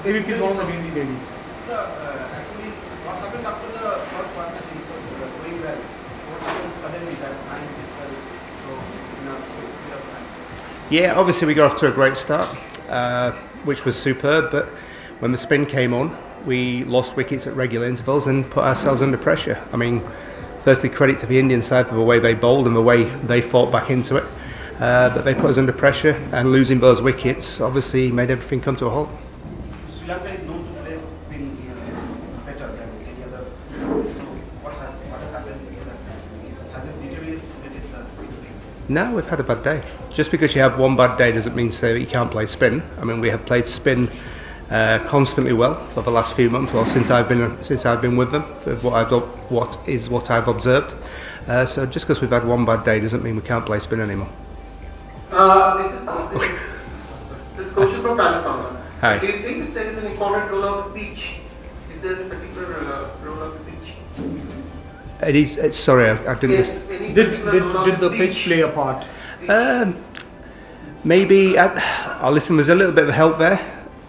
AVP is one of the main ladies. Sir, actually, what happened after the first partnership was going well? What happened suddenly that time itself? So, in a period of time. Yeah, obviously we got off to a great start, which was superb, but when the spin came on, we lost wickets at regular intervals and put ourselves under pressure. I mean, firstly, credit to the Indian side for the way they bowled and the way they fought back into it. But they put us under pressure, and losing those wickets obviously made everything come to a halt. Sri Lanka is known to play spin better than any other. So, what has happened? Has it deteriorated the spin? No, we've had a bad day. Just because you have one bad day doesn't mean to say that you can't play spin. I mean, we have played spin constantly well for the last few months, well since I've been with them, for what I've observed. So just because we've had one bad day doesn't mean we can't play spin anymore. This question from Pakistan. Hi. Do you think there is an important role of the pitch? Is there a particular role of the pitch? It is. Sorry, I didn't. Yes, Did the pitch play a part? Maybe. Listen. There's a little bit of help there.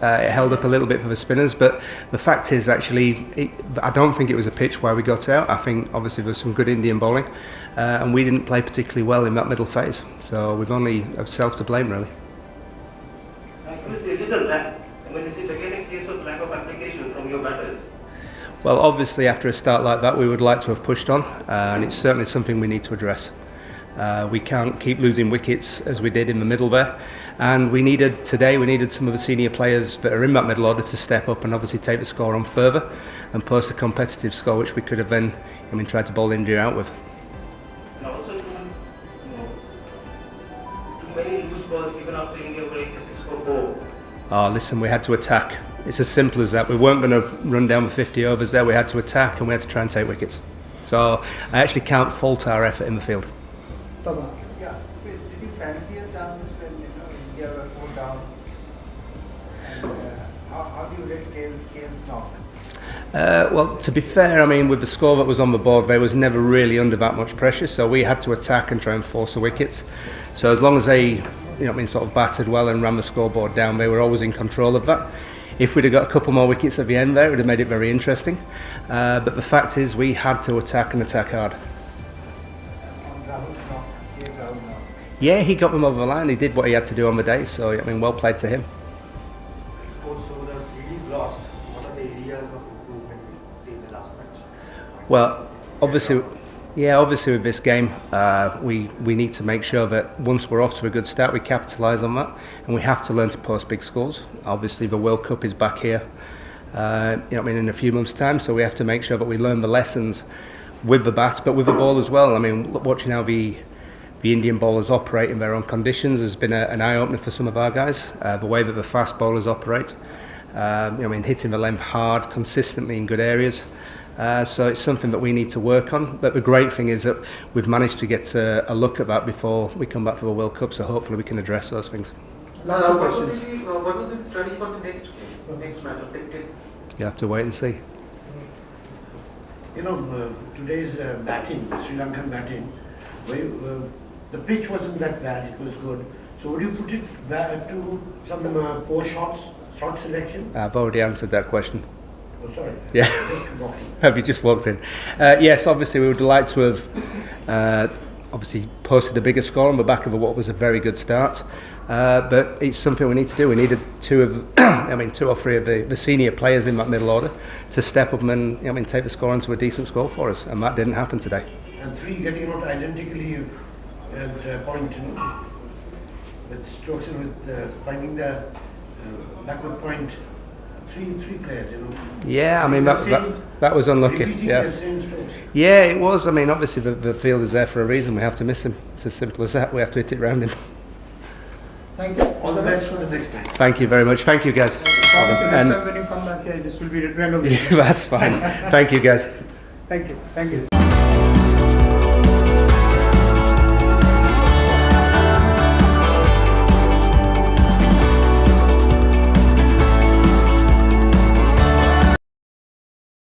It held up a little bit for the spinners, but the fact is, actually, I don't think it was a pitch where we got out. I think obviously there was some good Indian bowling, and we didn't play particularly well in that middle phase. So we've only ourselves to blame, really. Is it is it again a case of lack of application from your batters? Well, obviously, after a start like that, we would like to have pushed on, and it's certainly something we need to address. We can't keep losing wickets as we did in the middle there, and we needed some of the senior players that are in that middle order to step up and obviously take the score on further and post a competitive score, which we could have then, tried to bowl India out with. And also, too many loose balls even after India break a 6 for 4. Oh, listen, we had to attack. It's as simple as that. We weren't going to run down the 50 overs there. We had to attack and we had to try and take wickets. So I actually can't fault our effort in the field. Yeah, did you fancy your chances when India were 4 down? And how do you rate Kane's knock? Well, to be fair, with the score that was on the board, they was never really under that much pressure, so we had to attack and try and force the wickets. So as long as they, sort of battered well and ran the scoreboard down, they were always in control of that. If we'd have got a couple more wickets at the end there, it would have made it very interesting. But the fact is, we had to attack and attack hard. Yeah, he got them over the line. He did what he had to do on the day, so well played to him. So the series lost. What are the areas of improvement you see in the last match? Well, obviously with this game, we need to make sure that once we're off to a good start, we capitalise on that, and we have to learn to post big scores. Obviously, the World Cup is back here, in a few months' time, so we have to make sure that we learn the lessons with the bat, but with the ball as well. Watching how the Indian bowlers operate in their own conditions has been an eye-opener for some of our guys. The way that the fast bowlers operate, hitting the length hard, consistently in good areas. So it's something that we need to work on. But the great thing is that we've managed to get a look at that before we come back for the World Cup. So hopefully we can address those things. Last two questions. What will be the strategy for the next match of the You have to wait and see. Today's batting, Sri Lankan batting, the pitch wasn't that bad, it was good. So would you put it back to some poor shot selection? I've already answered that question. Oh, sorry. Yeah. Have you just walked in? Yes, obviously we would like to have posted a bigger score on the back of what was a very good start. But it's something we need to do. We needed two or three of the senior players in that middle order to step up and take the score onto a decent score for us, and that didn't happen today. And 3 getting out identically at point, with strokes and with finding the backward point. Three players, Yeah, that was unlucky. Yeah. The same strokes. Yeah, it was. Obviously the field is there for a reason. We have to miss him. It's as simple as that. We have to hit it round him. Thank you. All the best for the next time. Thank you very much. Thank you, guys. Next time when you come back here, this will be renovated. That's fine. Thank you, guys. Thank you.